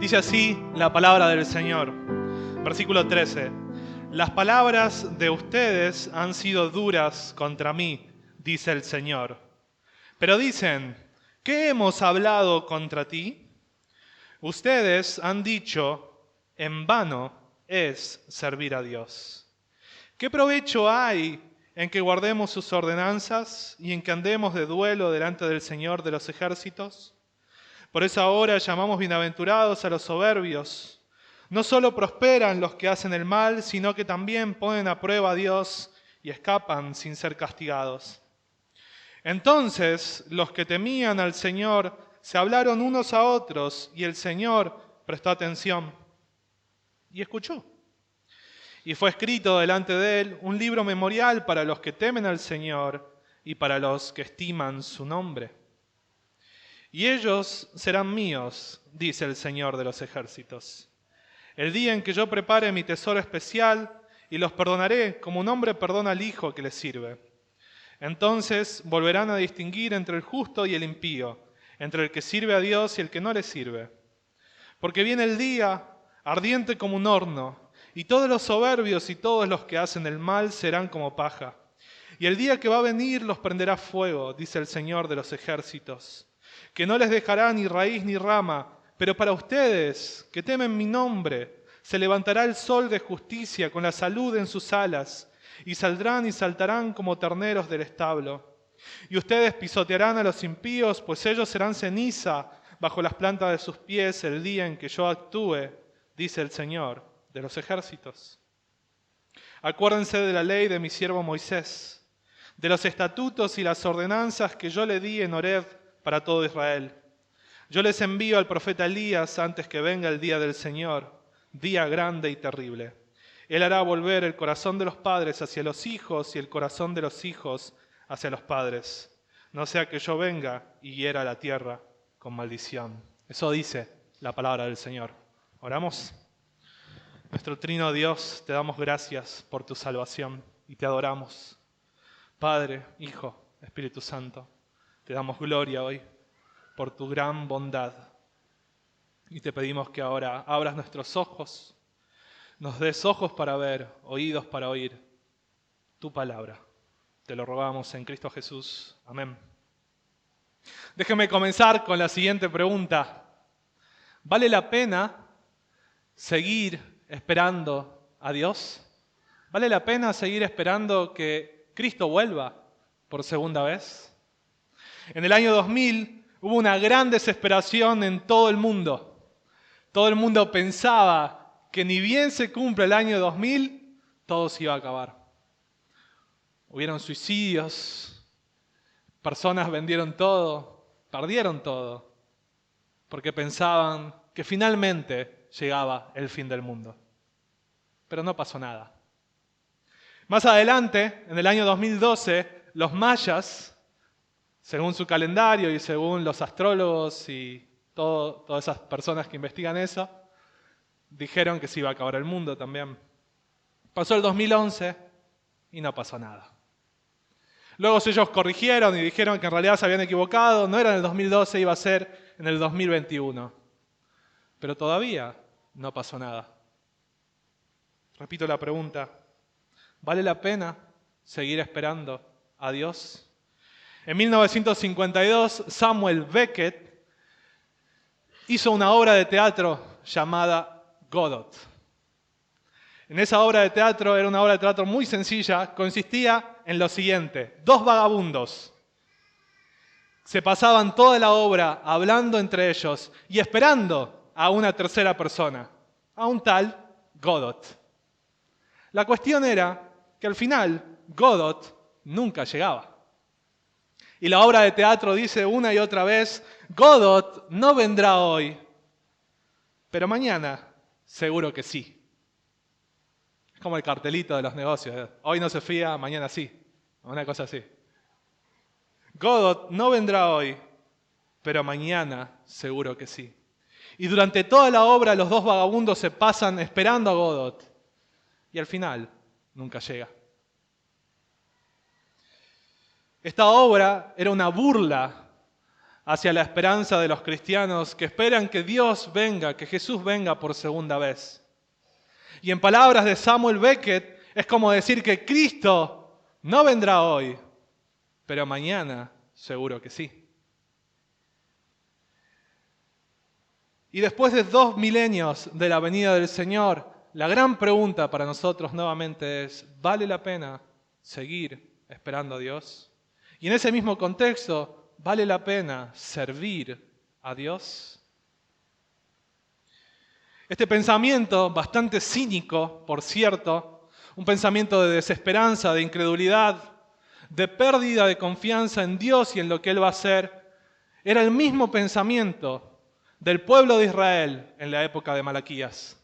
Dice así la palabra del Señor. Versículo 13. Las palabras de ustedes han sido duras contra mí, dice el Señor. Pero dicen, ¿qué hemos hablado contra ti? Ustedes han dicho, en vano es servir a Dios. ¿Qué provecho hay en que guardemos sus ordenanzas y en que andemos de duelo delante del Señor de los ejércitos? Por eso ahora llamamos bienaventurados a los soberbios. No solo prosperan los que hacen el mal, sino que también ponen a prueba a Dios y escapan sin ser castigados. Entonces los que temían al Señor se hablaron unos a otros y el Señor prestó atención y escuchó. Y fue escrito delante de él un libro memorial para los que temen al Señor y para los que estiman su nombre. Y ellos serán míos, dice el Señor de los ejércitos. El día en que yo prepare mi tesoro especial y los perdonaré como un hombre perdona al hijo que le sirve. Entonces volverán a distinguir entre el justo y el impío, entre el que sirve a Dios y el que no le sirve. Porque viene el día ardiente como un horno, y todos los soberbios y todos los que hacen el mal serán como paja. Y el día que va a venir los prenderá fuego, dice el Señor de los ejércitos, que no les dejará ni raíz ni rama, pero para ustedes, que temen mi nombre, se levantará el sol de justicia con la salud en sus alas, y saldrán y saltarán como terneros del establo. Y ustedes pisotearán a los impíos, pues ellos serán ceniza bajo las plantas de sus pies el día en que yo actúe, dice el Señor de los ejércitos. Acuérdense de la ley de mi siervo Moisés, de los estatutos y las ordenanzas que yo le di en Horeb para todo Israel. Yo les envío al profeta Elías antes que venga el día del Señor, día grande y terrible. Él hará volver el corazón de los padres hacia los hijos y el corazón de los hijos hacia los padres. No sea que yo venga y hiera la tierra con maldición. Eso dice la palabra del Señor. Oramos. Nuestro trino Dios, te damos gracias por tu salvación y te adoramos. Padre, Hijo, Espíritu Santo, te damos gloria hoy por tu gran bondad. Y te pedimos que ahora abras nuestros ojos, nos des ojos para ver, oídos para oír tu palabra. Te lo rogamos en Cristo Jesús. Amén. Déjeme comenzar con la siguiente pregunta. ¿Vale la pena seguir esperando a Dios? ¿Vale la pena seguir esperando que Cristo vuelva por segunda vez? En el año 2000 hubo una gran desesperación en todo el mundo. Todo el mundo pensaba que ni bien se cumple el año 2000, todo se iba a acabar. Hubieron suicidios, personas vendieron todo, perdieron todo, porque pensaban que finalmente llegaba el fin del mundo. Pero no pasó nada. Más adelante, en el año 2012, los mayas, según su calendario y según los astrólogos y todas esas personas que investigan eso, dijeron que se iba a acabar el mundo también. Pasó el 2011 y no pasó nada. Luego ellos corrigieron y dijeron que en realidad se habían equivocado, no era en el 2012, iba a ser en el 2021. Pero todavía no pasó nada. Repito la pregunta, ¿vale la pena seguir esperando a Dios? En 1952, Samuel Beckett hizo una obra de teatro llamada Godot. En esa obra de teatro, era una obra de teatro muy sencilla, consistía en lo siguiente: dos vagabundos se pasaban toda la obra hablando entre ellos y esperando a una tercera persona, a un tal Godot. La cuestión era que al final Godot nunca llegaba. Y la obra de teatro dice una y otra vez, Godot no vendrá hoy, pero mañana seguro que sí. Es como el cartelito de los negocios. Hoy no se fía, mañana sí. Una cosa así. Godot no vendrá hoy, pero mañana seguro que sí. Y durante toda la obra los dos vagabundos se pasan esperando a Godot. Y al final nunca llega. Esta obra era una burla hacia la esperanza de los cristianos que esperan que Dios venga, que Jesús venga por segunda vez. Y en palabras de Samuel Beckett, es como decir que Cristo no vendrá hoy, pero mañana seguro que sí. Y después de 2 milenios de la venida del Señor, la gran pregunta para nosotros nuevamente es, ¿vale la pena seguir esperando a Dios? Y en ese mismo contexto, ¿vale la pena servir a Dios? Este pensamiento, bastante cínico, por cierto, un pensamiento de desesperanza, de incredulidad, de pérdida de confianza en Dios y en lo que Él va a hacer, era el mismo pensamiento del pueblo de Israel en la época de Malaquías.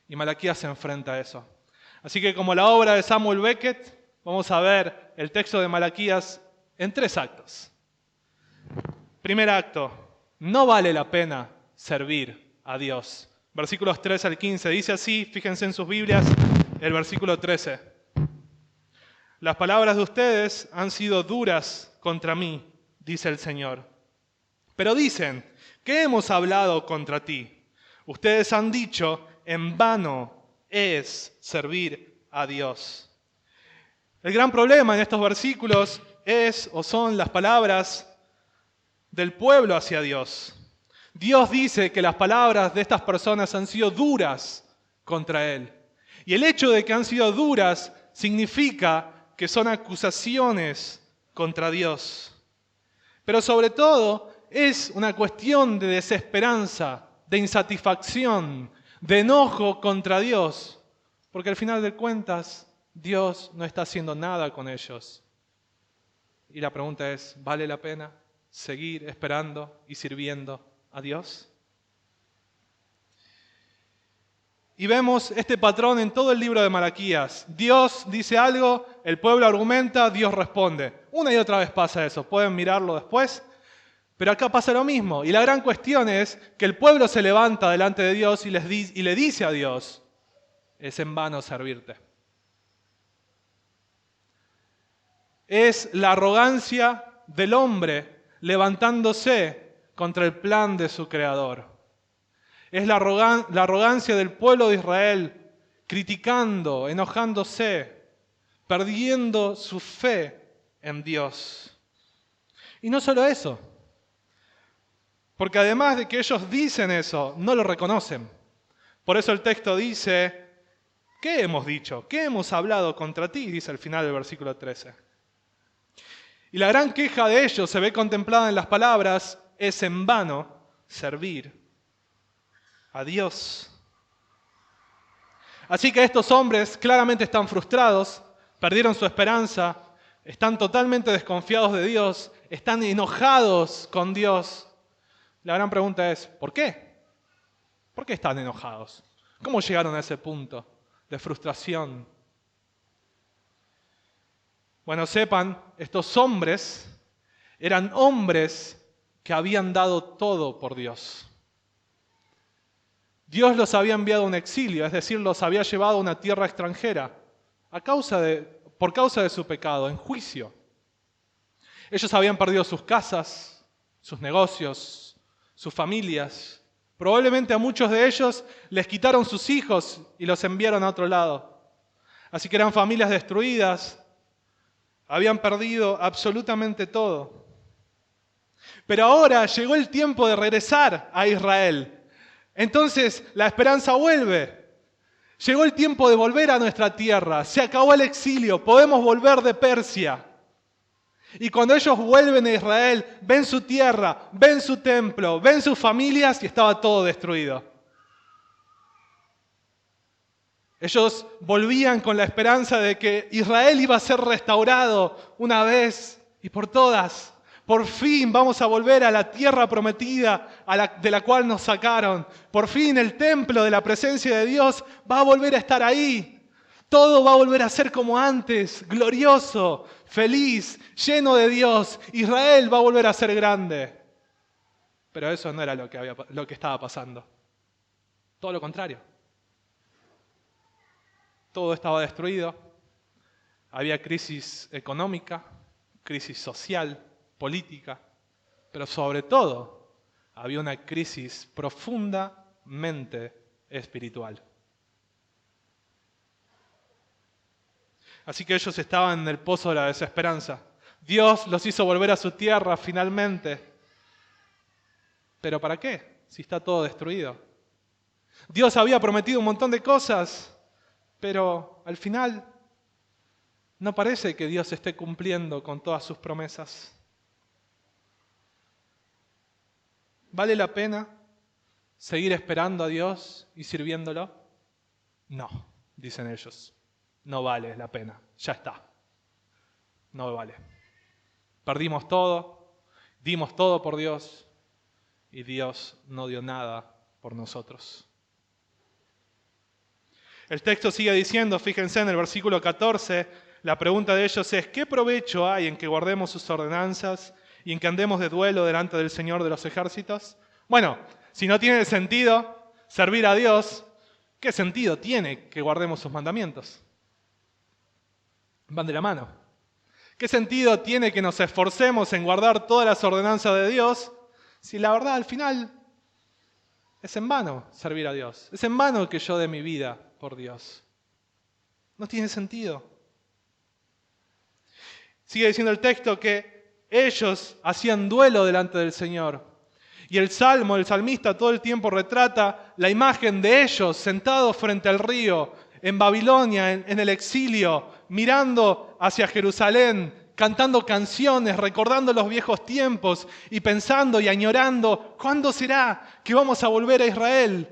Y Malaquías se enfrenta a eso. Así que como la obra de Samuel Beckett, vamos a ver el texto de Malaquías en 3 actos. Primer acto, no vale la pena servir a Dios. Versículos 3 al 15, dice así, fíjense en sus Biblias, el versículo 13. Las palabras de ustedes han sido duras contra mí, dice el Señor. Pero dicen, ¿qué hemos hablado contra ti? Ustedes han dicho, en vano es servir a Dios. El gran problema en estos versículos es o son las palabras del pueblo hacia Dios. Dios dice que las palabras de estas personas han sido duras contra Él. Y el hecho de que han sido duras significa que son acusaciones contra Dios. Pero sobre todo es una cuestión de desesperanza, de insatisfacción, de enojo contra Dios. Porque al final de cuentas, Dios no está haciendo nada con ellos. Y la pregunta es, ¿vale la pena seguir esperando y sirviendo a Dios? Y vemos este patrón en todo el libro de Malaquías. Dios dice algo, el pueblo argumenta, Dios responde. Una y otra vez pasa eso, pueden mirarlo después. Pero acá pasa lo mismo. Y la gran cuestión es que el pueblo se levanta delante de Dios y le dice a Dios, es en vano servirte. Es la arrogancia del hombre levantándose contra el plan de su Creador. Es la arrogancia del pueblo de Israel criticando, enojándose, perdiendo su fe en Dios. Y no solo eso, porque además de que ellos dicen eso, no lo reconocen. Por eso el texto dice, ¿qué hemos dicho? ¿Qué hemos hablado contra ti? Dice al final del versículo 13. Y la gran queja de ellos se ve contemplada en las palabras, es en vano servir a Dios. Así que estos hombres claramente están frustrados, perdieron su esperanza, están totalmente desconfiados de Dios, están enojados con Dios. La gran pregunta es, ¿por qué? ¿Por qué están enojados? ¿Cómo llegaron a ese punto de frustración? Bueno, sepan, estos hombres eran hombres que habían dado todo por Dios. Dios los había enviado a un exilio, es decir, los había llevado a una tierra extranjera por causa de su pecado, en juicio. Ellos habían perdido sus casas, sus negocios, sus familias. Probablemente a muchos de ellos les quitaron sus hijos y los enviaron a otro lado. Así que eran familias destruidas, habían perdido absolutamente todo. Pero ahora llegó el tiempo de regresar a Israel. Entonces la esperanza vuelve. Llegó el tiempo de volver a nuestra tierra. Se acabó el exilio. Podemos volver de Persia. Y cuando ellos vuelven a Israel, ven su tierra, ven su templo, ven sus familias y estaba todo destruido. Ellos volvían con la esperanza de que Israel iba a ser restaurado una vez y por todas. Por fin vamos a volver a la tierra prometida de la cual nos sacaron. Por fin el templo de la presencia de Dios va a volver a estar ahí. Todo va a volver a ser como antes, glorioso, feliz, lleno de Dios. Israel va a volver a ser grande. Pero eso no era lo que estaba pasando. Todo lo contrario. Todo estaba destruido. Había crisis económica, crisis social, política, pero sobre todo había una crisis profundamente espiritual. Así que ellos estaban en el pozo de la desesperanza. Dios los hizo volver a su tierra finalmente. ¿Pero para qué? Si está todo destruido. Dios había prometido un montón de cosas, pero al final no parece que Dios esté cumpliendo con todas sus promesas. ¿Vale la pena seguir esperando a Dios y sirviéndolo? No, dicen ellos. No vale la pena. Ya está. No vale. Perdimos todo, dimos todo por Dios y Dios no dio nada por nosotros. El texto sigue diciendo, fíjense en el versículo 14, la pregunta de ellos es: ¿qué provecho hay en que guardemos sus ordenanzas y en que andemos de duelo delante del Señor de los ejércitos? Bueno, si no tiene sentido servir a Dios, ¿qué sentido tiene que guardemos sus mandamientos? Van de la mano. ¿Qué sentido tiene que nos esforcemos en guardar todas las ordenanzas de Dios si la verdad al final es en vano servir a Dios? Es en vano que yo dé mi vida por Dios. No tiene sentido. Sigue diciendo el texto que ellos hacían duelo delante del Señor. Y el salmista todo el tiempo retrata la imagen de ellos sentados frente al río, en Babilonia, en el exilio, mirando hacia Jerusalén, cantando canciones, recordando los viejos tiempos y pensando y añorando, ¿cuándo será que vamos a volver a Israel?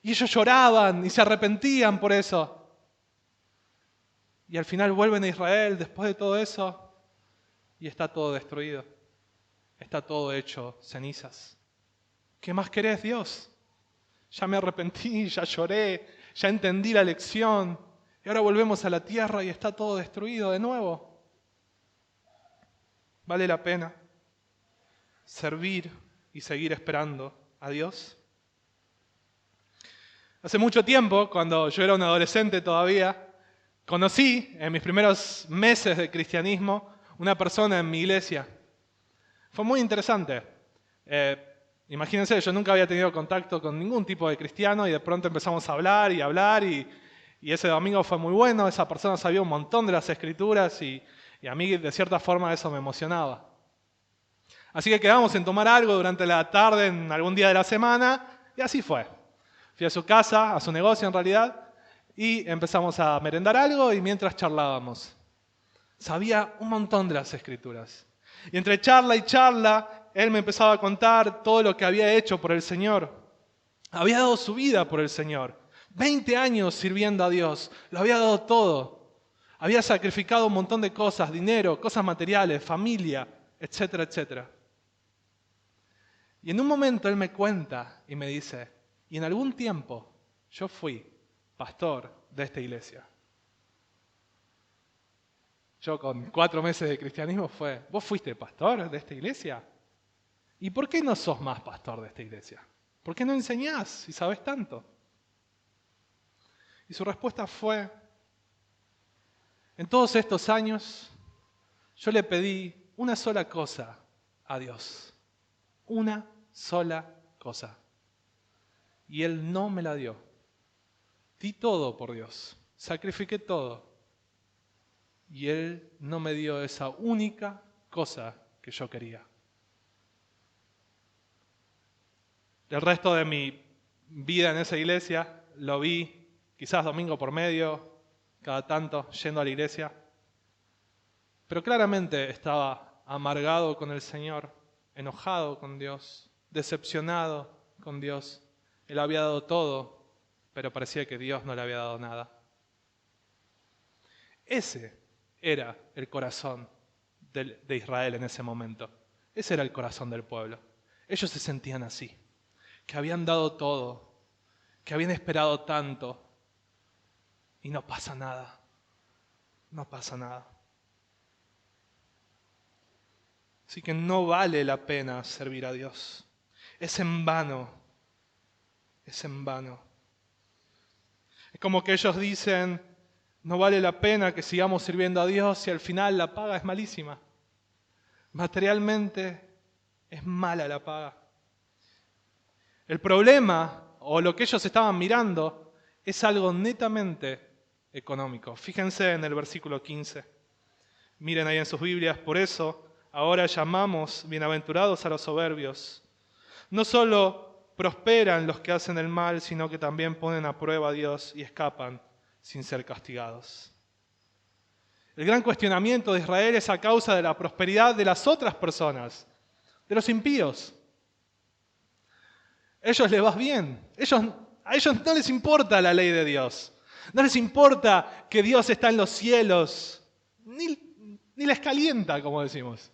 Y ellos lloraban y se arrepentían por eso. Y al final vuelven a Israel después de todo eso y está todo destruido. Está todo hecho cenizas. ¿Qué más querés, Dios? Ya me arrepentí, ya lloré, ya entendí la lección. Y ahora volvemos a la tierra y está todo destruido de nuevo. ¿Vale la pena servir y seguir esperando a Dios? Hace mucho tiempo, cuando yo era un adolescente todavía, conocí en mis primeros meses de cristianismo una persona en mi iglesia. Fue muy interesante. Imagínense, yo nunca había tenido contacto con ningún tipo de cristiano y de pronto empezamos a hablar y ese domingo fue muy bueno. Esa persona sabía un montón de las Escrituras y a mí de cierta forma eso me emocionaba. Así que quedamos en tomar algo durante la tarde en algún día de la semana y así fue. Fui a su casa, a su negocio en realidad, y empezamos a merendar algo y mientras charlábamos. Sabía un montón de las Escrituras. Y entre charla y charla, él me empezaba a contar todo lo que había hecho por el Señor. Había dado su vida por el Señor. 20 años sirviendo a Dios. Lo había dado todo. Había sacrificado un montón de cosas, dinero, cosas materiales, familia, etcétera, etcétera. Y en un momento él me cuenta y me dice, y en algún tiempo yo fui pastor de esta iglesia. Yo con 4 meses de cristianismo ¿vos fuiste pastor de esta iglesia? ¿Y por qué no sos más pastor de esta iglesia? ¿Por qué no enseñás si sabés tanto? Y su respuesta fue, en todos estos años yo le pedí una sola cosa a Dios. Una sola cosa. Y Él no me la dio. Di todo por Dios. Sacrifiqué todo. Y Él no me dio esa única cosa que yo quería. El resto de mi vida en esa iglesia lo vi quizás domingo por medio, cada tanto yendo a la iglesia. Pero claramente estaba amargado con el Señor, enojado con Dios, decepcionado con Dios. Él había dado todo, pero parecía que Dios no le había dado nada. Ese era el corazón de Israel en ese momento. Ese era el corazón del pueblo. Ellos se sentían así, que habían dado todo, que habían esperado tanto y no pasa nada. No pasa nada. Así que no vale la pena servir a Dios. Es en vano. Es en vano. Es como que ellos dicen, no vale la pena que sigamos sirviendo a Dios si al final la paga es malísima. Materialmente es mala la paga. El problema, o lo que ellos estaban mirando, es algo netamente económico. Fíjense en el versículo 15. Miren ahí en sus Biblias, por eso ahora llamamos bienaventurados a los soberbios. No solo prosperan los que hacen el mal, sino que también ponen a prueba a Dios y escapan sin ser castigados. El gran cuestionamiento de Israel es a causa de la prosperidad de las otras personas, de los impíos. Ellos les va bien. A ellos no les importa la ley de Dios. No les importa que Dios está en los cielos. Ni les calienta, como decimos.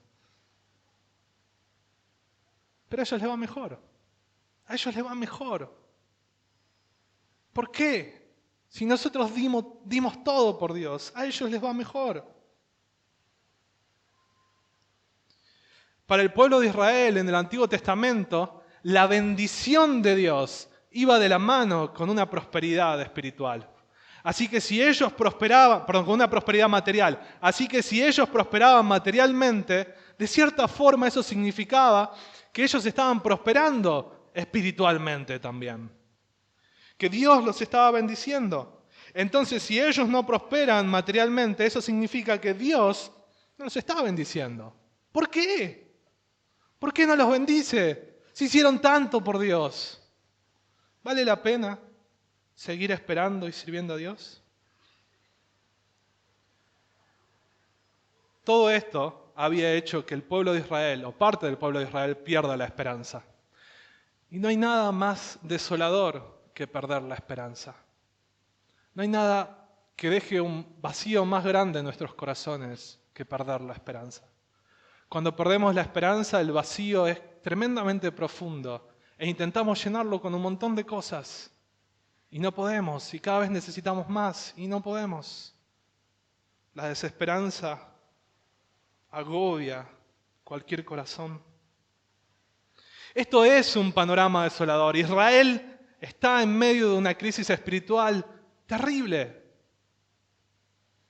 Pero a ellos les va mejor. A ellos les va mejor. ¿Por qué? Si nosotros dimos todo por Dios, a ellos les va mejor. Para el pueblo de Israel en el Antiguo Testamento, la bendición de Dios iba de la mano con una prosperidad espiritual. Así que si ellos prosperaban, con una prosperidad material, así que si ellos prosperaban materialmente, de cierta forma eso significaba que ellos estaban prosperando espiritualmente también. Que Dios los estaba bendiciendo. Entonces, si ellos no prosperan materialmente, eso significa que Dios no los está bendiciendo. ¿Por qué? ¿Por qué no los bendice? Si hicieron tanto por Dios, ¿vale la pena seguir esperando y sirviendo a Dios? Todo esto había hecho que el pueblo de Israel, o parte del pueblo de Israel, pierda la esperanza. Y no hay nada más desolador que perder la esperanza. No hay nada que deje un vacío más grande en nuestros corazones que perder la esperanza. Cuando perdemos la esperanza, el vacío es tremendamente profundo e intentamos llenarlo con un montón de cosas y no podemos, y cada vez necesitamos más y no podemos. La desesperanza agobia cualquier corazón. Esto es un panorama desolador. Israel está en medio de una crisis espiritual terrible.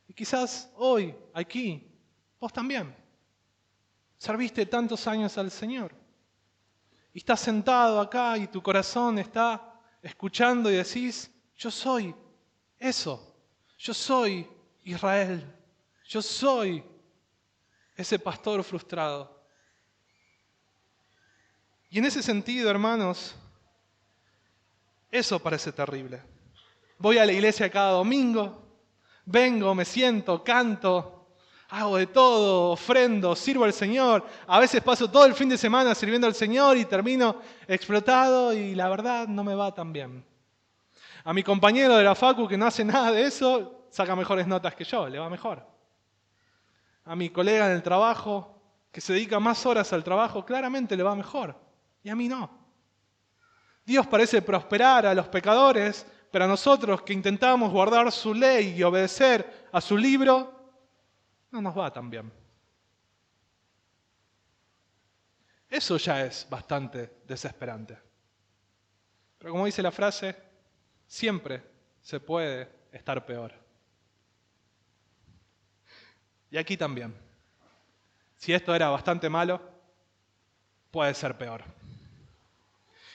Y quizás hoy, aquí, vos también. Serviste tantos años al Señor. Y estás sentado acá y tu corazón está escuchando y decís, yo soy eso. Yo soy Israel. Yo soy ese pastor frustrado. Y en ese sentido, hermanos, eso parece terrible. Voy a la iglesia cada domingo, vengo, me siento, canto, hago de todo, ofrendo, sirvo al Señor. A veces paso todo el fin de semana sirviendo al Señor y termino explotado y la verdad no me va tan bien. A mi compañero de la facu que no hace nada de eso, saca mejores notas que yo, le va mejor. A mi colega en el trabajo, que se dedica más horas al trabajo, claramente le va mejor. Y a mí no. Dios parece prosperar a los pecadores, pero a nosotros que intentamos guardar su ley y obedecer a su libro, no nos va tan bien. Eso ya es bastante desesperante. Pero como dice la frase, siempre se puede estar peor. Y aquí también. Si esto era bastante malo, puede ser peor.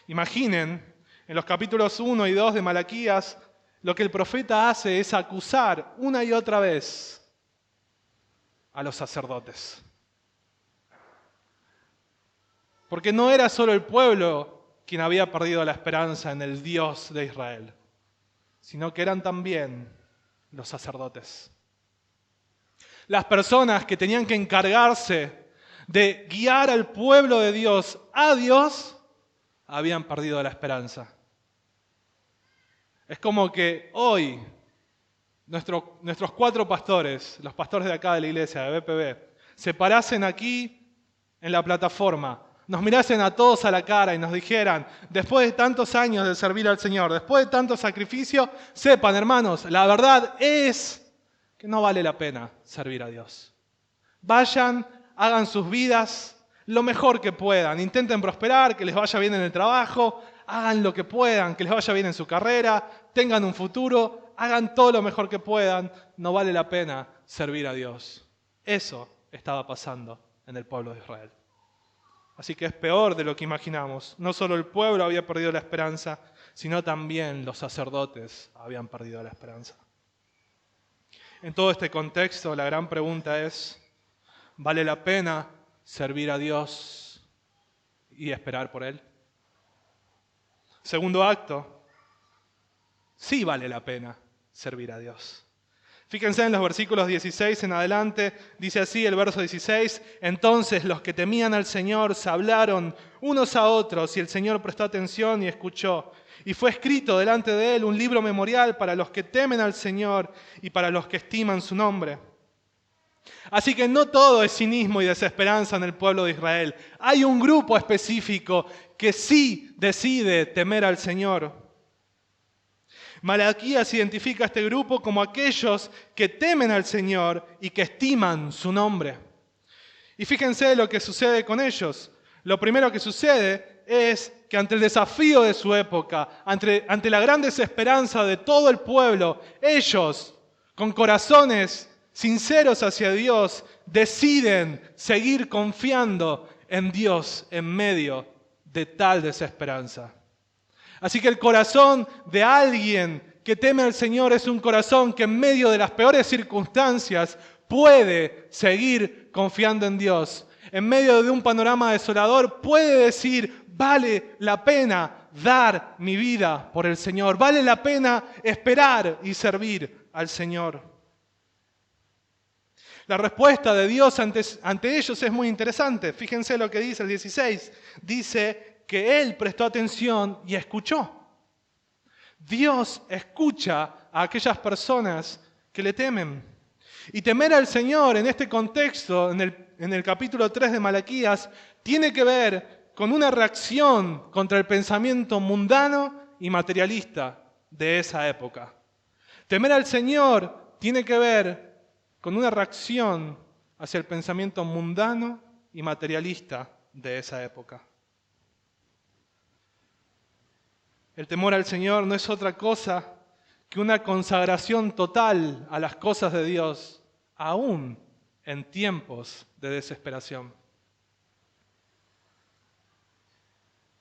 Imaginen, en los capítulos 1 y 2 de Malaquías, lo que el profeta hace es acusar una y otra vez a los sacerdotes. Porque no era solo el pueblo quien había perdido la esperanza en el Dios de Israel, sino que eran también los sacerdotes. Las personas que tenían que encargarse de guiar al pueblo de Dios a Dios, habían perdido la esperanza. Es como que hoy nuestros 4 pastores, los pastores de acá de la iglesia, de BPB, se parasen aquí en la plataforma, nos mirasen a todos a la cara y nos dijeran, después de tantos años de servir al Señor, después de tanto sacrificio, sepan, hermanos, la verdad es que no vale la pena servir a Dios. Vayan, hagan sus vidas lo mejor que puedan, intenten prosperar, que les vaya bien en el trabajo, hagan lo que puedan, que les vaya bien en su carrera, tengan un futuro, hagan todo lo mejor que puedan, no vale la pena servir a Dios. Eso estaba pasando en el pueblo de Israel. Así que es peor de lo que imaginamos. No solo el pueblo había perdido la esperanza, sino también los sacerdotes habían perdido la esperanza. En todo este contexto, la gran pregunta es, ¿vale la pena servir a Dios y esperar por Él? Segundo acto, sí vale la pena servir a Dios. Fíjense en los versículos 16 en adelante, dice así el verso 16, entonces los que temían al Señor se hablaron unos a otros y el Señor prestó atención y escuchó. Y fue escrito delante de él un libro memorial para los que temen al Señor y para los que estiman su nombre. Así que no todo es cinismo y desesperanza en el pueblo de Israel. Hay un grupo específico que sí decide temer al Señor. Malaquías identifica a este grupo como aquellos que temen al Señor y que estiman su nombre. Y fíjense lo que sucede con ellos. Lo primero que sucede es que ante el desafío de su época, ante la gran desesperanza de todo el pueblo, ellos, con corazones sinceros hacia Dios, deciden seguir confiando en Dios en medio de tal desesperanza. Así que el corazón de alguien que teme al Señor es un corazón que en medio de las peores circunstancias puede seguir confiando en Dios. En medio de un panorama desolador puede decir, vale la pena dar mi vida por el Señor. Vale la pena esperar y servir al Señor. La respuesta de Dios ante ellos es muy interesante. Fíjense lo que dice el 16. Dice que Él prestó atención y escuchó. Dios escucha a aquellas personas que le temen. Y temer al Señor en este contexto, en el capítulo 3 de Malaquías, tiene que ver con una reacción contra el pensamiento mundano y materialista de esa época. Temer al Señor tiene que ver con una reacción hacia el pensamiento mundano y materialista de esa época. El temor al Señor no es otra cosa que una consagración total a las cosas de Dios, aún en tiempos de desesperación.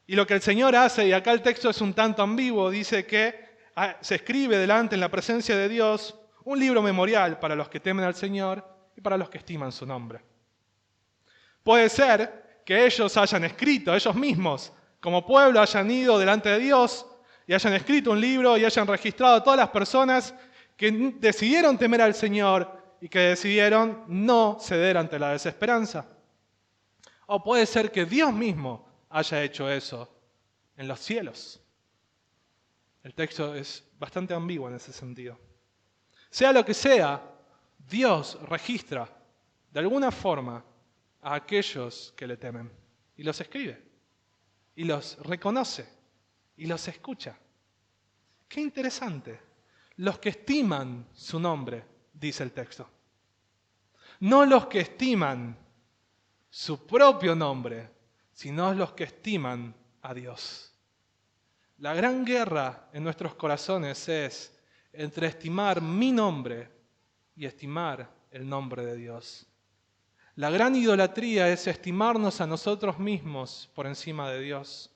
Y lo que el Señor hace, y acá el texto es un tanto ambiguo, dice que se escribe delante en la presencia de Dios un libro memorial para los que temen al Señor y para los que estiman su nombre. Puede ser que ellos hayan escrito, ellos mismos, como pueblo hayan ido delante de Dios y hayan escrito un libro y hayan registrado a todas las personas que decidieron temer al Señor y que decidieron no ceder ante la desesperanza. O puede ser que Dios mismo haya hecho eso en los cielos. El texto es bastante ambiguo en ese sentido. Sea lo que sea, Dios registra de alguna forma a aquellos que le temen y los escribe. Y los reconoce y los escucha. Qué interesante. Los que estiman su nombre, dice el texto. No los que estiman su propio nombre, sino los que estiman a Dios. La gran guerra en nuestros corazones es entre estimar mi nombre y estimar el nombre de Dios. La gran idolatría es estimarnos a nosotros mismos por encima de Dios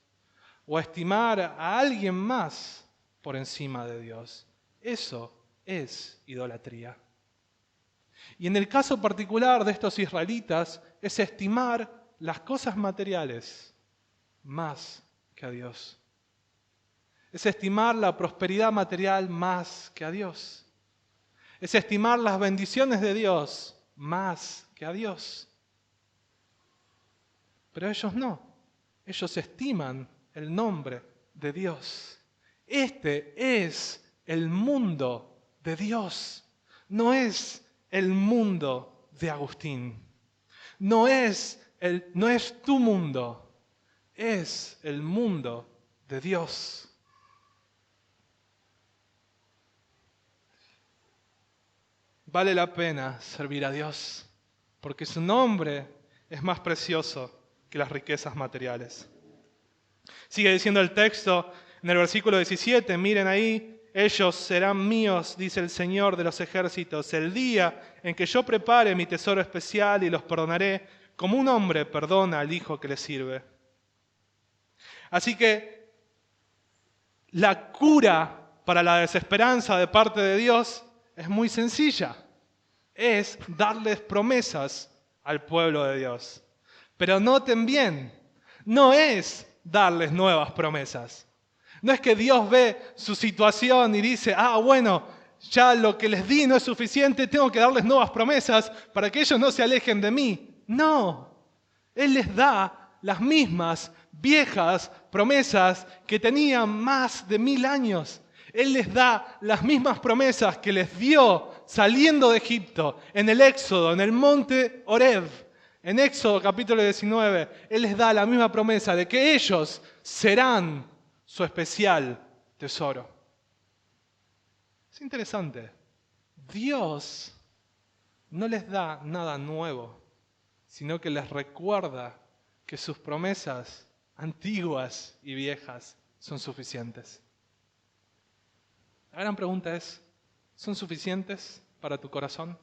o estimar a alguien más por encima de Dios. Eso es idolatría. Y en el caso particular de estos israelitas es estimar las cosas materiales más que a Dios. Es estimar la prosperidad material más que a Dios. Es estimar las bendiciones de Dios más que a Dios. Pero ellos no. Ellos estiman el nombre de Dios. Este es el mundo de Dios. No es el mundo de Agustín. No es tu mundo. Es el mundo de Dios. Vale la pena servir a Dios, porque su nombre es más precioso que las riquezas materiales. Sigue diciendo el texto en el versículo 17, miren ahí, ellos serán míos, dice el Señor de los ejércitos, el día en que yo prepare mi tesoro especial y los perdonaré como un hombre perdona al hijo que le sirve. Así que la cura para la desesperanza de parte de Dios es muy sencilla. Es darles promesas al pueblo de Dios. Pero noten bien, no es darles nuevas promesas. No es que Dios ve su situación y dice, bueno, ya lo que les di no es suficiente, tengo que darles nuevas promesas para que ellos no se alejen de mí. No, Él les da las mismas viejas promesas que tenían más de 1000 años. Él les da las mismas promesas que les dio saliendo de Egipto, en el Éxodo, en el monte Horeb. En Éxodo capítulo 19, Él les da la misma promesa de que ellos serán su especial tesoro. Es interesante. Dios no les da nada nuevo, sino que les recuerda que sus promesas antiguas y viejas son suficientes. La gran pregunta es, ¿son suficientes para tu corazón?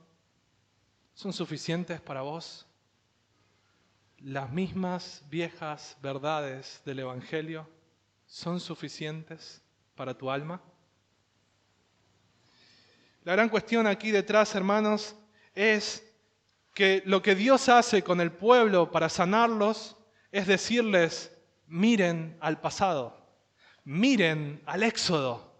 ¿Son suficientes para vos? ¿Las mismas viejas verdades del Evangelio son suficientes para tu alma? La gran cuestión aquí detrás, hermanos, es que lo que Dios hace con el pueblo para sanarlos es decirles, miren al pasado, miren al Éxodo,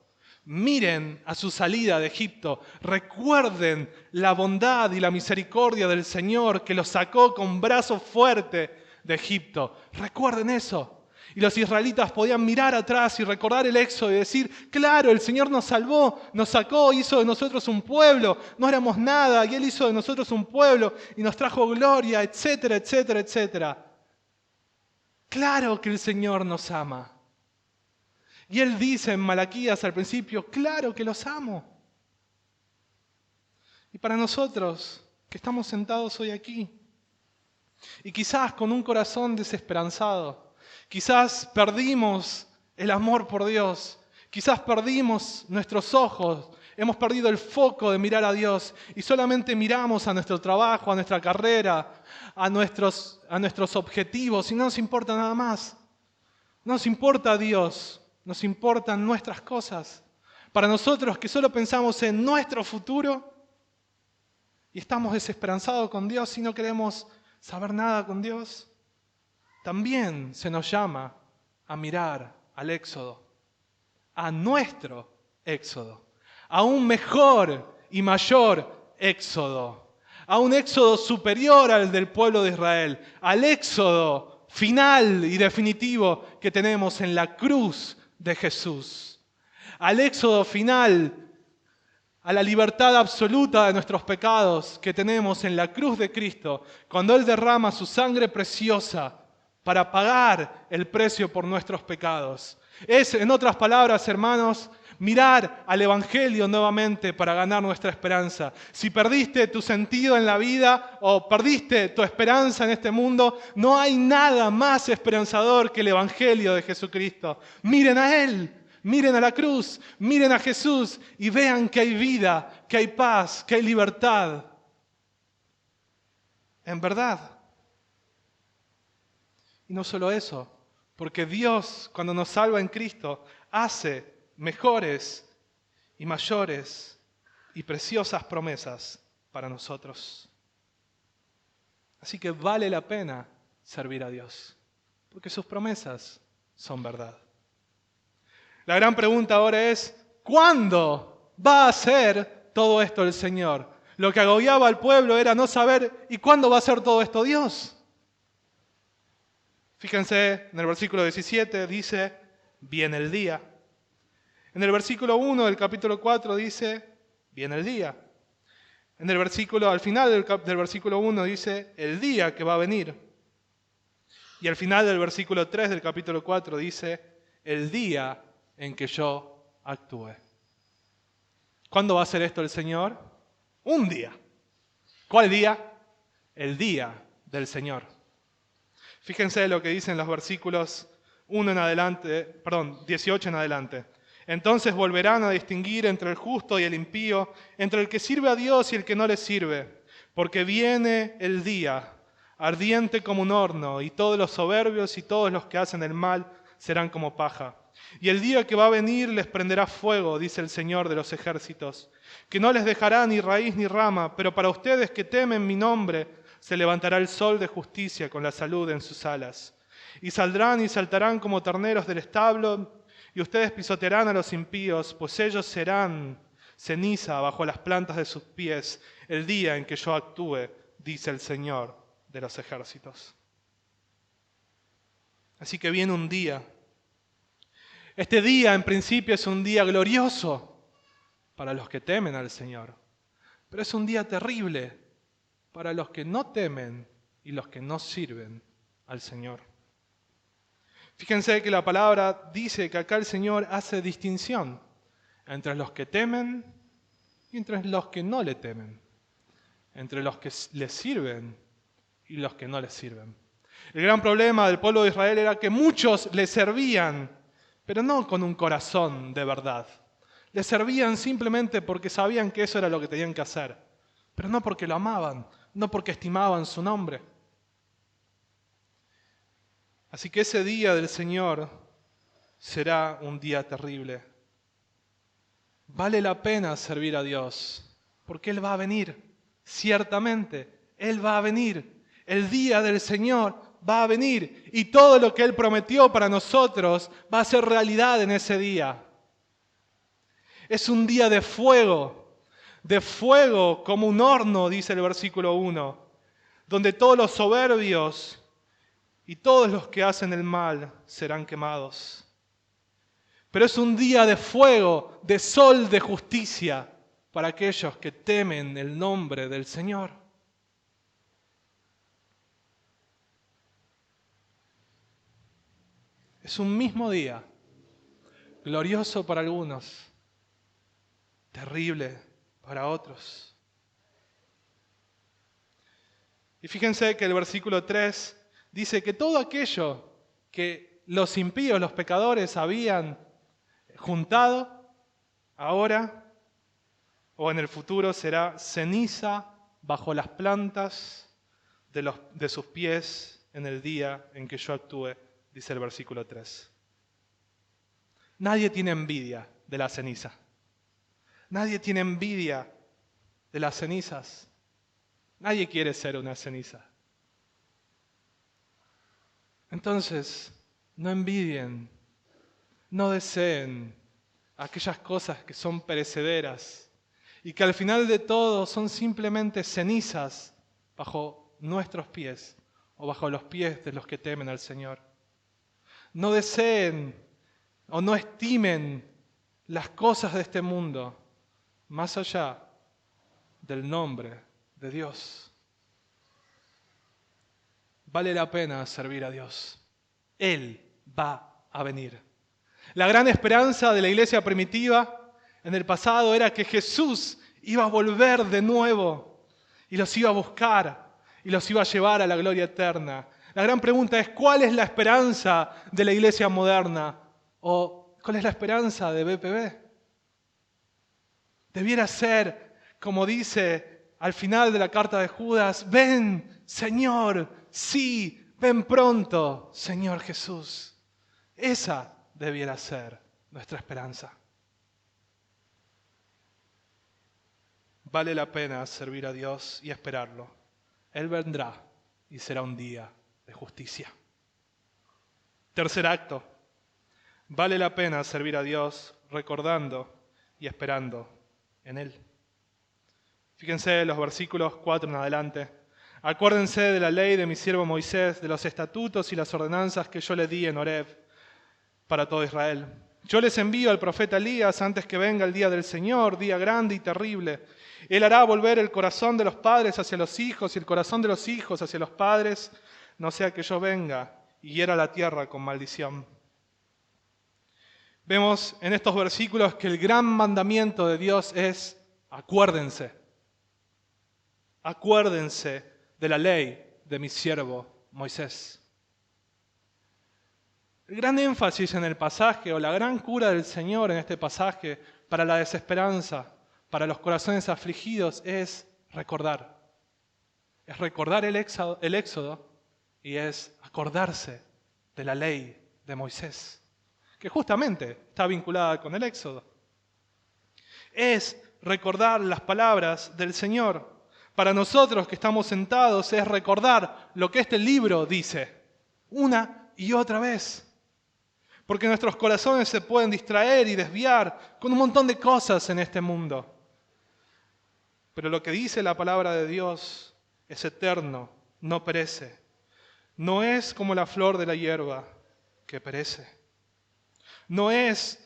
miren a su salida de Egipto, recuerden la bondad y la misericordia del Señor que los sacó con brazo fuerte de Egipto. Recuerden eso. Y los israelitas podían mirar atrás y recordar el Éxodo y decir, claro, el Señor nos salvó, nos sacó, hizo de nosotros un pueblo, no éramos nada y Él hizo de nosotros un pueblo y nos trajo gloria, etcétera, etcétera, etcétera. Claro que el Señor nos ama. Y Él dice en Malaquías al principio, claro que los amo. Y para nosotros, que estamos sentados hoy aquí, y quizás con un corazón desesperanzado, quizás perdimos el amor por Dios, quizás perdimos nuestros ojos, hemos perdido el foco de mirar a Dios y solamente miramos a nuestro trabajo, a nuestra carrera, a nuestros objetivos y no nos importa nada más. No nos importa Dios. Nos importan nuestras cosas. Para nosotros que solo pensamos en nuestro futuro y estamos desesperanzados con Dios y no queremos saber nada con Dios, también se nos llama a mirar al Éxodo, a nuestro Éxodo, a un mejor y mayor Éxodo, a un Éxodo superior al del pueblo de Israel, al Éxodo final y definitivo que tenemos en la cruz de Jesús, al éxodo final, a la libertad absoluta de nuestros pecados que tenemos en la cruz de Cristo, cuando Él derrama su sangre preciosa para pagar el precio por nuestros pecados. Es, en otras palabras, hermanos, mirar al Evangelio nuevamente para ganar nuestra esperanza. Si perdiste tu sentido en la vida o perdiste tu esperanza en este mundo, no hay nada más esperanzador que el Evangelio de Jesucristo. Miren a Él, miren a la cruz, miren a Jesús y vean que hay vida, que hay paz, que hay libertad. En verdad. Y no solo eso, porque Dios, cuando nos salva en Cristo, hace mejores y mayores y preciosas promesas para nosotros. Así que vale la pena servir a Dios, porque sus promesas son verdad. La gran pregunta ahora es, ¿cuándo va a hacer todo esto el Señor? Lo que agobiaba al pueblo era no saber, ¿y cuándo va a hacer todo esto Dios? Fíjense, en el versículo 17 dice, viene el día. En el versículo 1 del capítulo 4 dice, viene el día. En el versículo, al final del versículo 1 dice, el día que va a venir. Y al final del versículo 3 del capítulo 4 dice, el día en que yo actúe. ¿Cuándo va a hacer esto el Señor? Un día. ¿Cuál día? El día del Señor. Fíjense lo que dicen los versículos 18 en adelante. Entonces volverán a distinguir entre el justo y el impío, entre el que sirve a Dios y el que no le sirve, porque viene el día, ardiente como un horno, y todos los soberbios y todos los que hacen el mal serán como paja. Y el día que va a venir les prenderá fuego, dice el Señor de los ejércitos, que no les dejará ni raíz ni rama, pero para ustedes que temen mi nombre, se levantará el sol de justicia con la salud en sus alas. Y saldrán y saltarán como terneros del establo, y ustedes pisotearán a los impíos, pues ellos serán ceniza bajo las plantas de sus pies el día en que yo actúe, dice el Señor de los ejércitos. Así que viene un día. Este día en principio es un día glorioso para los que temen al Señor, pero es un día terrible para los que no temen y los que no sirven al Señor. Fíjense que la palabra dice que acá el Señor hace distinción entre los que temen y entre los que no le temen, entre los que le sirven y los que no le sirven. El gran problema del pueblo de Israel era que muchos le servían, pero no con un corazón de verdad. Le servían simplemente porque sabían que eso era lo que tenían que hacer, pero no porque lo amaban, no porque estimaban su nombre. Así que ese día del Señor será un día terrible. Vale la pena servir a Dios, porque Él va a venir, ciertamente, Él va a venir. El día del Señor va a venir y todo lo que Él prometió para nosotros va a ser realidad en ese día. Es un día de fuego como un horno, dice el versículo 1, donde todos los soberbios y todos los que hacen el mal serán quemados. Pero es un día de fuego, de sol de justicia para aquellos que temen el nombre del Señor. Es un mismo día, glorioso para algunos, terrible para otros. Y fíjense que el versículo 3 dice que todo aquello que los impíos, los pecadores, habían juntado, ahora o en el futuro será ceniza bajo las plantas de sus pies en el día en que yo actúe, dice el versículo 3. Nadie tiene envidia de la ceniza. Nadie tiene envidia de las cenizas. Nadie quiere ser una ceniza. Entonces, no envidien, no deseen aquellas cosas que son perecederas y que al final de todo son simplemente cenizas bajo nuestros pies o bajo los pies de los que temen al Señor. No deseen o no estimen las cosas de este mundo más allá del nombre de Dios. Vale la pena servir a Dios. Él va a venir. La gran esperanza de la iglesia primitiva en el pasado era que Jesús iba a volver de nuevo y los iba a buscar y los iba a llevar a la gloria eterna. La gran pregunta es, ¿cuál es la esperanza de la iglesia moderna? ¿O cuál es la esperanza de BPB? Debiera ser, como dice al final de la carta de Judas, ven, Señor, sí, ven pronto, Señor Jesús. Esa debiera ser nuestra esperanza. Vale la pena servir a Dios y esperarlo. Él vendrá y será un día de justicia. Tercer acto. Vale la pena servir a Dios recordando y esperando en Él. Fíjense los versículos 4 en adelante. Acuérdense de la ley de mi siervo Moisés, de los estatutos y las ordenanzas que yo le di en Horeb para todo Israel. Yo les envío al profeta Elías antes que venga el día del Señor, día grande y terrible. Él hará volver el corazón de los padres hacia los hijos y el corazón de los hijos hacia los padres, no sea que yo venga y hiera la tierra con maldición. Vemos en estos versículos que el gran mandamiento de Dios es acuérdense. Acuérdense de la ley de mi siervo Moisés. El gran énfasis en el pasaje o la gran cura del Señor en este pasaje para la desesperanza, para los corazones afligidos es recordar. es recordar el Éxodo y es acordarse de la ley de Moisés, que justamente está vinculada con el Éxodo. Es recordar las palabras del Señor. Para nosotros que estamos sentados es recordar lo que este libro dice una y otra vez. Porque nuestros corazones se pueden distraer y desviar con un montón de cosas en este mundo. Pero lo que dice la palabra de Dios es eterno, no perece. No es como la flor de la hierba que perece. No es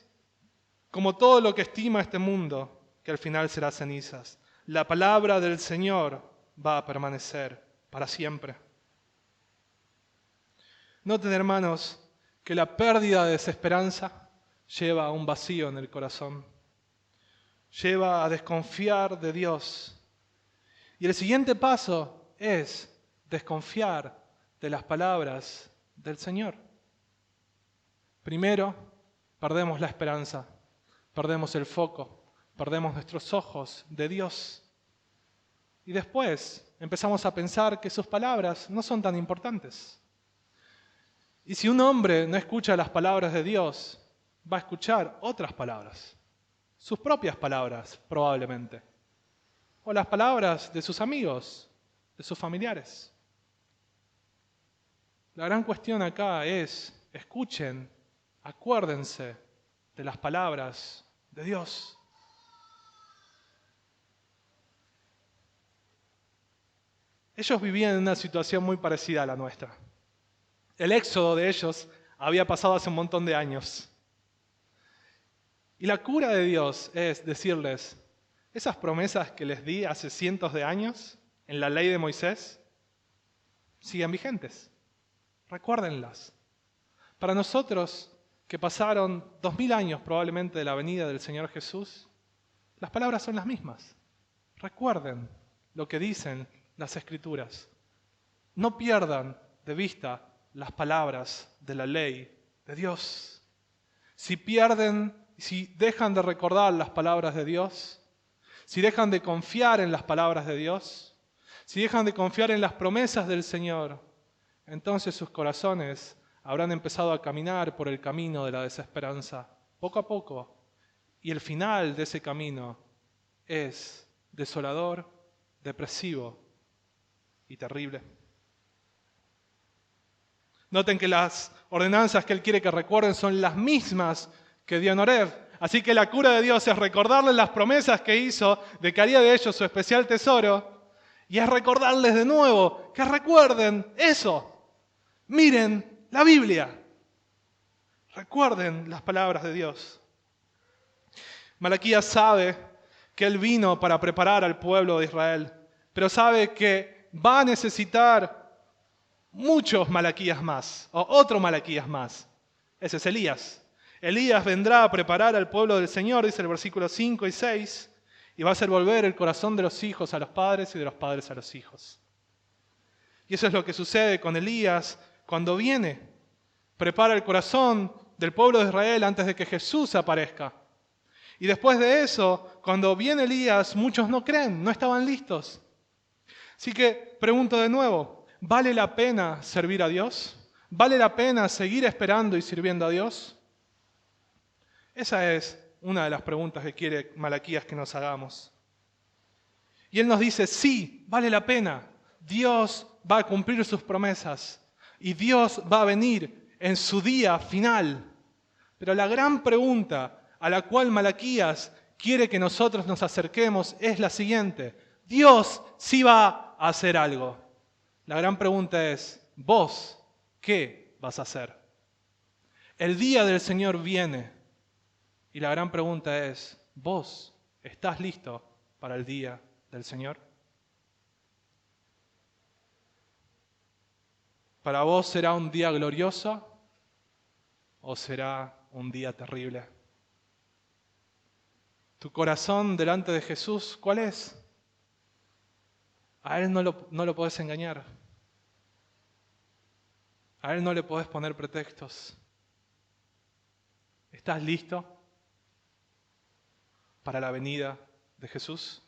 como todo lo que estima este mundo, que al final será cenizas. La palabra del Señor va a permanecer para siempre. Noten, hermanos, que la pérdida de desesperanza lleva a un vacío en el corazón. Lleva a desconfiar de Dios. Y el siguiente paso es desconfiar de las palabras del Señor. Primero, perdemos la esperanza, perdemos el foco, perdemos nuestros ojos de Dios. Y después empezamos a pensar que sus palabras no son tan importantes. Y si un hombre no escucha las palabras de Dios, va a escuchar otras palabras, sus propias palabras probablemente, o las palabras de sus amigos, de sus familiares. La gran cuestión acá es, escuchen, acuérdense de las palabras de Dios. Ellos vivían en una situación muy parecida a la nuestra. El éxodo de ellos había pasado hace un montón de años. Y la cura de Dios es decirles, esas promesas que les di hace cientos de años en la ley de Moisés, siguen vigentes. Recuérdenlas. Para nosotros, que pasaron 2000 años probablemente de la venida del Señor Jesús, las palabras son las mismas. Recuerden lo que dicen las Escrituras. No pierdan de vista las palabras de la ley de Dios. Si dejan de recordar las palabras de Dios, si dejan de confiar en las palabras de Dios, si dejan de confiar en las promesas del Señor, entonces sus corazones habrán empezado a caminar por el camino de la desesperanza, poco a poco, y el final de ese camino es desolador, depresivo y terrible. Noten que las ordenanzas que Él quiere que recuerden son las mismas que dio en Horeb. Así que la cura de Dios es recordarles las promesas que hizo de que haría de ellos su especial tesoro, y es recordarles de nuevo que recuerden eso. Miren la Biblia. Recuerden las palabras de Dios. Malaquías sabe que Él vino para preparar al pueblo de Israel, pero sabe que va a necesitar muchos Malaquías más, o otro Malaquías más. Ese es Elías. Elías vendrá a preparar al pueblo del Señor, dice el versículo 5 y 6, y va a hacer volver el corazón de los hijos a los padres y de los padres a los hijos. Y eso es lo que sucede con Elías cuando viene. Prepara el corazón del pueblo de Israel antes de que Jesús aparezca. Y después de eso, cuando viene Elías, muchos no creen, no estaban listos. Así que pregunto de nuevo, ¿vale la pena servir a Dios? ¿Vale la pena seguir esperando y sirviendo a Dios? Esa es una de las preguntas que quiere Malaquías que nos hagamos. Y él nos dice, sí, vale la pena. Dios va a cumplir sus promesas y Dios va a venir en su día final. Pero la gran pregunta a la cual Malaquías quiere que nosotros nos acerquemos es la siguiente. Dios sí va a hacer algo. La gran pregunta es, ¿vos qué vas a hacer? El día del Señor viene y la gran pregunta es, ¿vos estás listo para el día del Señor? ¿Para vos será un día glorioso o será un día terrible? ¿Tu corazón delante de Jesús cuál es? A Él no lo podés engañar. A Él no le podés poner pretextos. ¿Estás listo para la venida de Jesús?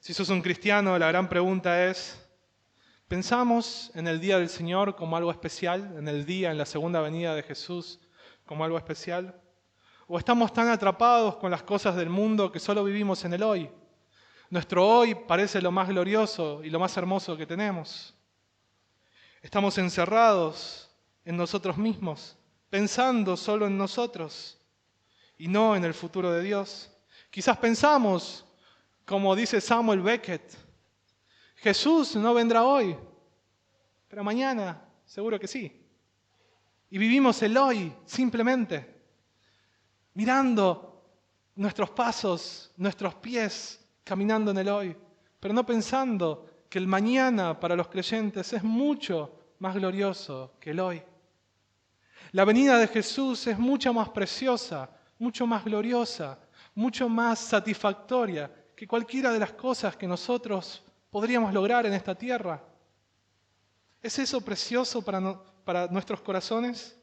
Si sos un cristiano, la gran pregunta es, ¿pensamos en el día del Señor como algo especial? ¿En la segunda venida de Jesús como algo especial? ¿O estamos tan atrapados con las cosas del mundo que solo vivimos en el hoy? Nuestro hoy parece lo más glorioso y lo más hermoso que tenemos. Estamos encerrados en nosotros mismos, pensando solo en nosotros y no en el futuro de Dios. Quizás pensamos, como dice Samuel Beckett, Jesús no vendrá hoy, pero mañana seguro que sí. Y vivimos el hoy simplemente, mirando nuestros pasos, nuestros pies, caminando en el hoy, pero no pensando que el mañana para los creyentes es mucho más glorioso que el hoy. La venida de Jesús es mucho más preciosa, mucho más gloriosa, mucho más satisfactoria que cualquiera de las cosas que nosotros podríamos lograr en esta tierra. ¿Es eso precioso para nuestros corazones?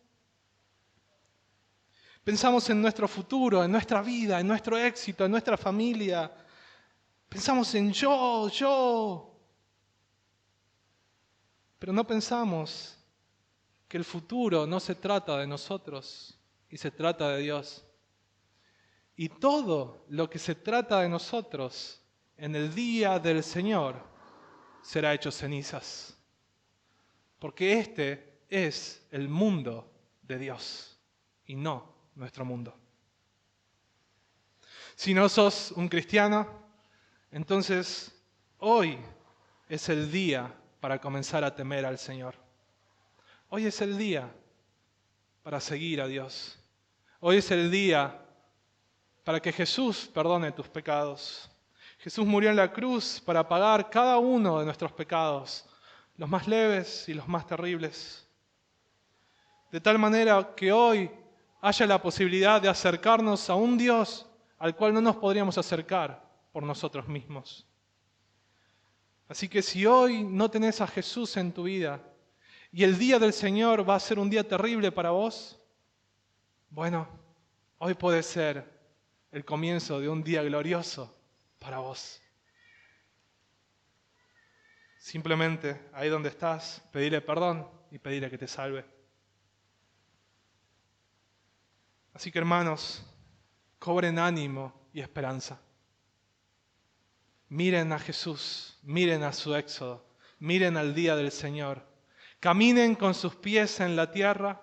Pensamos en nuestro futuro, en nuestra vida, en nuestro éxito, en nuestra familia. Pensamos en yo. Pero no pensamos que el futuro no se trata de nosotros y se trata de Dios. Y todo lo que se trata de nosotros en el día del Señor será hecho cenizas. Porque este es el mundo de Dios y no nuestro mundo. Si no sos un cristiano, entonces hoy es el día para comenzar a temer al Señor. Hoy es el día para seguir a Dios. Hoy es el día para que Jesús perdone tus pecados. Jesús murió en la cruz para pagar cada uno de nuestros pecados, los más leves y los más terribles. De tal manera que hoy haya la posibilidad de acercarnos a un Dios al cual no nos podríamos acercar por nosotros mismos. Así que si hoy no tenés a Jesús en tu vida y el día del Señor va a ser un día terrible para vos, bueno, hoy puede ser el comienzo de un día glorioso para vos. Simplemente, ahí donde estás, pedirle perdón y pedirle que te salve. Así que hermanos, cobren ánimo y esperanza. Miren a Jesús, miren a su éxodo, miren al día del Señor. Caminen con sus pies en la tierra,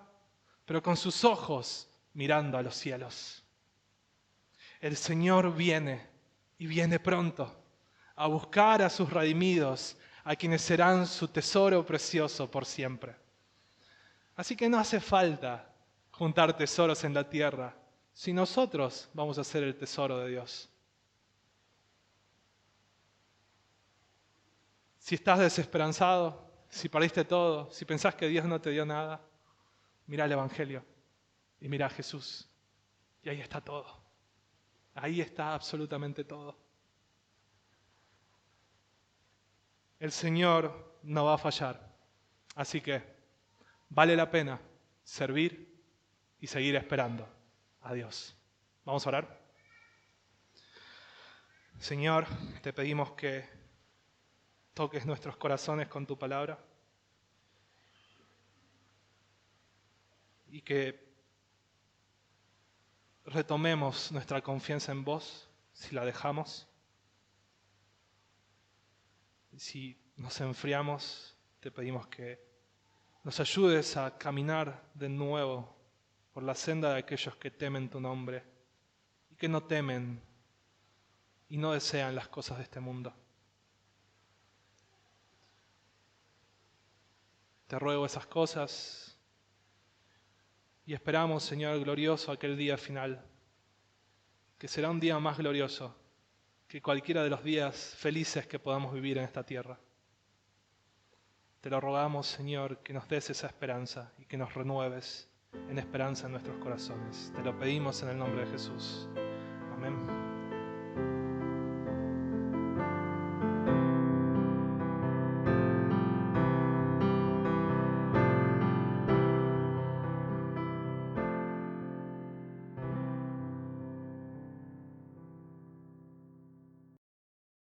pero con sus ojos mirando a los cielos. El Señor viene y viene pronto a buscar a sus redimidos, a quienes serán su tesoro precioso por siempre. Así que no hace falta juntar tesoros en la tierra, si nosotros vamos a ser el tesoro de Dios. Si estás desesperanzado, si perdiste todo, si pensás que Dios no te dio nada, mira el Evangelio y mira a Jesús. Y ahí está todo. Ahí está absolutamente todo. El Señor no va a fallar. Así que vale la pena servir y seguir esperando a Dios. Vamos a orar. Señor, te pedimos que toques nuestros corazones con tu palabra y que retomemos nuestra confianza en vos si la dejamos. Si nos enfriamos, te pedimos que nos ayudes a caminar de nuevo por la senda de aquellos que temen tu nombre y que no temen y no desean las cosas de este mundo. Te ruego esas cosas y esperamos, Señor glorioso, aquel día final, que será un día más glorioso que cualquiera de los días felices que podamos vivir en esta tierra. Te lo rogamos, Señor, que nos des esa esperanza y que nos renueves en esperanza en nuestros corazones. Te lo pedimos en el nombre de Jesús. Amén.